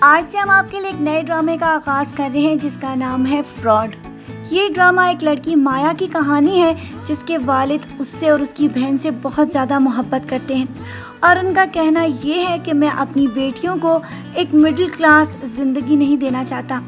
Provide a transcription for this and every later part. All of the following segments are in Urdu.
آج سے ہم آپ کے لیے ایک نئے ڈرامے کا آغاز کر رہے ہیں جس کا نام ہے فراڈ۔ یہ ڈرامہ ایک لڑکی مایا کی کہانی ہے جس کے والد اس سے اور اس کی بہن سے بہت زیادہ محبت کرتے ہیں اور ان کا کہنا یہ ہے کہ میں اپنی بیٹیوں کو ایک مڈل کلاس زندگی نہیں دینا چاہتا۔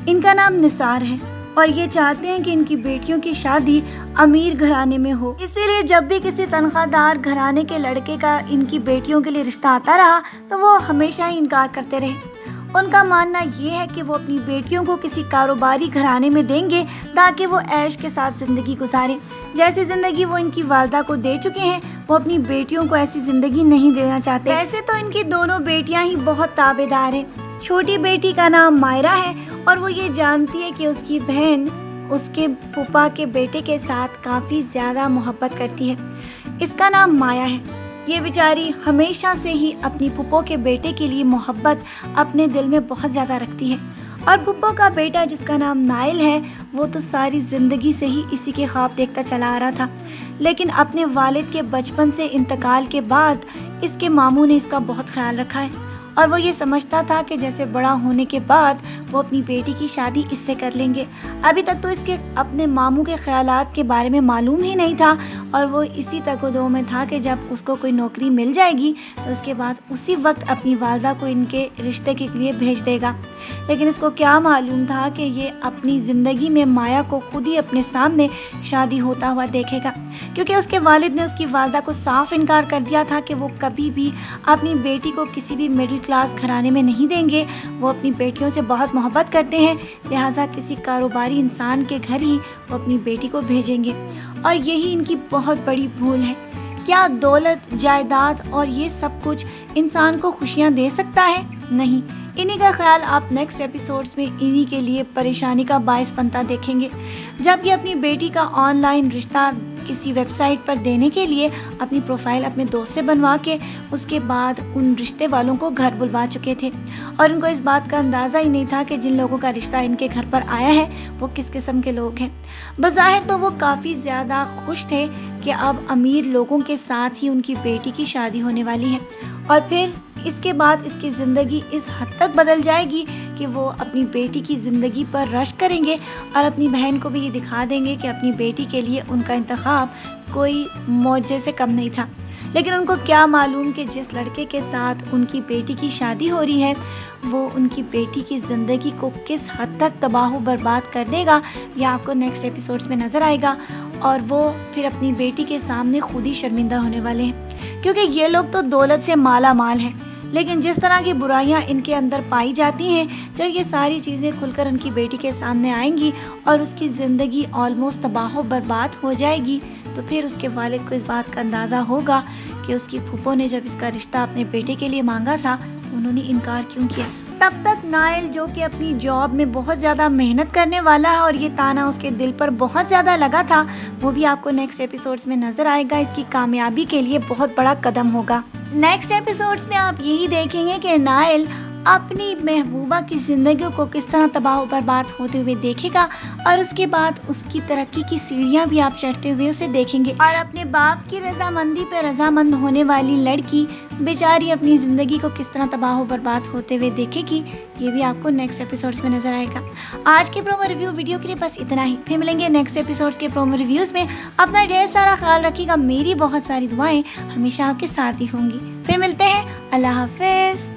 ان کا نام نثار ہے اور یہ چاہتے ہیں کہ ان کی بیٹیوں کی شادی امیر گھرانے میں ہو، اسی لیے جب بھی کسی تنخواہ دار گھرانے کے لڑکے کا ان کی بیٹیوں کے لیے رشتہ آتا رہا تو وہ ہمیشہ ہی انکار کرتے رہے۔ ان کا ماننا یہ ہے کہ وہ اپنی بیٹیوں کو کسی کاروباری گھرانے میں دیں گے تاکہ وہ عیش کے ساتھ زندگی گزاریں۔ جیسی زندگی وہ ان کی والدہ کو دے چکے ہیں وہ اپنی بیٹیوں کو ایسی زندگی نہیں دینا چاہتے۔ ویسے تو ان کی دونوں بیٹیاں ہی بہت تابع دار ہیں۔ چھوٹی بیٹی کا نام مائرا ہے اور وہ یہ جانتی ہے کہ اس کی بہن اس کے پھوپھا کے بیٹے کے ساتھ کافی زیادہ محبت کرتی ہے۔ اس کا نام مایا ہے۔ یہ بیچاری ہمیشہ سے ہی اپنی پھوپھو کے بیٹے کے لیے محبت اپنے دل میں بہت زیادہ رکھتی ہے اور پھوپھو کا بیٹا جس کا نام نائل ہے وہ تو ساری زندگی سے ہی اسی کے خواب دیکھتا چلا آ رہا تھا، لیکن اپنے والد کے بچپن سے انتقال کے بعد اس کے ماموں نے اس کا بہت خیال رکھا ہے اور وہ یہ سمجھتا تھا کہ جیسے بڑا ہونے کے بعد وہ اپنی بیٹی کی شادی اس سے کر لیں گے۔ ابھی تک تو اس کے اپنے ماموں کے خیالات کے بارے میں معلوم ہی نہیں تھا اور وہ اسی تک و دو میں تھا کہ جب اس کو کوئی نوکری مل جائے گی تو اس کے بعد اسی وقت اپنی والدہ کو ان کے رشتے کے لیے بھیج دے گا۔ لیکن اس کو کیا معلوم تھا کہ یہ اپنی زندگی میں مایا کو خود ہی اپنے سامنے شادی ہوتا ہوا دیکھے گا، کیونکہ اس کے والد نے اس کی والدہ کو صاف انکار کر دیا تھا کہ وہ کبھی بھی اپنی بیٹی کو کسی بھی مڈل کلاس گھرانے میں نہیں دیں گے۔ وہ اپنی بیٹیوں سے بہت محبت کرتے ہیں، لہٰذا کسی کاروباری انسان کے گھر ہی وہ اپنی بیٹی کو بھیجیں گے اور یہی ان کی بہت بڑی بھول ہے۔ کیا دولت، جائیداد اور یہ سب کچھ انسان کو خوشیاں دے سکتا ہے؟ نہیں۔ انہی کا خیال آپ نیکسٹ ایپیسوڈز میں انہی کے لیے پریشانی کا باعث بنتا دیکھیں گے، جب یہ اپنی بیٹی کا آن لائن رشتہ کسی ویب سائٹ پر دینے کے لیے اپنی پروفائل اپنے دوست سے بنوا کے اس کے بعد ان رشتے والوں کو گھر بلوا چکے تھے اور ان کو اس بات کا اندازہ ہی نہیں تھا کہ جن لوگوں کا رشتہ ان کے گھر پر آیا ہے وہ کس قسم کے لوگ ہیں۔ بظاہر تو وہ کافی زیادہ خوش تھے کہ اب امیر لوگوں کے ساتھ ہی ان کی بیٹی کی شادی ہونے والی ہے اور پھر اس کے بعد اس کی زندگی اس حد تک بدل جائے گی کہ وہ اپنی بیٹی کی زندگی پر رشک کریں گے اور اپنی بہن کو بھی یہ دکھا دیں گے کہ اپنی بیٹی کے لیے ان کا انتخاب کوئی معجزے سے کم نہیں تھا۔ لیکن ان کو کیا معلوم کہ جس لڑکے کے ساتھ ان کی بیٹی کی شادی ہو رہی ہے وہ ان کی بیٹی کی زندگی کو کس حد تک تباہ و برباد کر دے گا، یہ آپ کو نیکسٹ ایپیسوڈز میں نظر آئے گا اور وہ پھر اپنی بیٹی کے سامنے خود ہی شرمندہ ہونے والے ہیں، کیونکہ یہ لوگ تو دولت سے مالا مال ہیں، لیکن جس طرح کی برائیاں ان کے اندر پائی جاتی ہیں جب یہ ساری چیزیں کھل کر ان کی بیٹی کے سامنے آئیں گی اور اس کی زندگی آلموسٹ تباہ و برباد ہو جائے گی تو پھر اس کے والد کو اس بات کا اندازہ ہوگا کہ اس کی پھوپھو نے جب اس کا رشتہ اپنے بیٹے کے لیے مانگا تھا تو انہوں نے انکار کیوں کیا۔ تب تک نائل جو کہ اپنی جاب میں بہت زیادہ محنت کرنے والا ہے اور یہ تانا اس کے دل پر بہت زیادہ لگا تھا وہ بھی آپ کو نیکسٹ ایپیسوڈز میں نظر آئے گا۔ اس کی کامیابی کے لیے بہت بڑا قدم ہوگا۔ نیکسٹ ایپیسوڈز میں آپ یہی دیکھیں گے کہ نائل اپنی محبوبہ کی زندگی کو کس طرح تباہ و برباد ہوتے ہوئے دیکھے گا اور اس کے بعد اس کی ترقی کی سیڑھیاں بھی آپ چڑھتے ہوئے اسے دیکھیں گے اور اپنے باپ کی رضامندی پہ رضامند ہونے والی لڑکی بیچاری اپنی زندگی کو کس طرح تباہ و برباد ہوتے ہوئے دیکھے گی، یہ بھی آپ کو نیکسٹ ایپیسوڈز میں نظر آئے گا۔ آج کے پرومو ریویو ویڈیو کے لیے بس اتنا ہی، پھر ملیں گے نیکسٹ ایپیسوڈز کے پرومو ریویوز میں۔ اپنا ڈھیر سارا خیال رکھیے گا، میری بہت ساری دعائیں ہمیشہ آپ کے ساتھ ہی ہوں گی۔ پھر ملتے ہیں، اللہ حافظ۔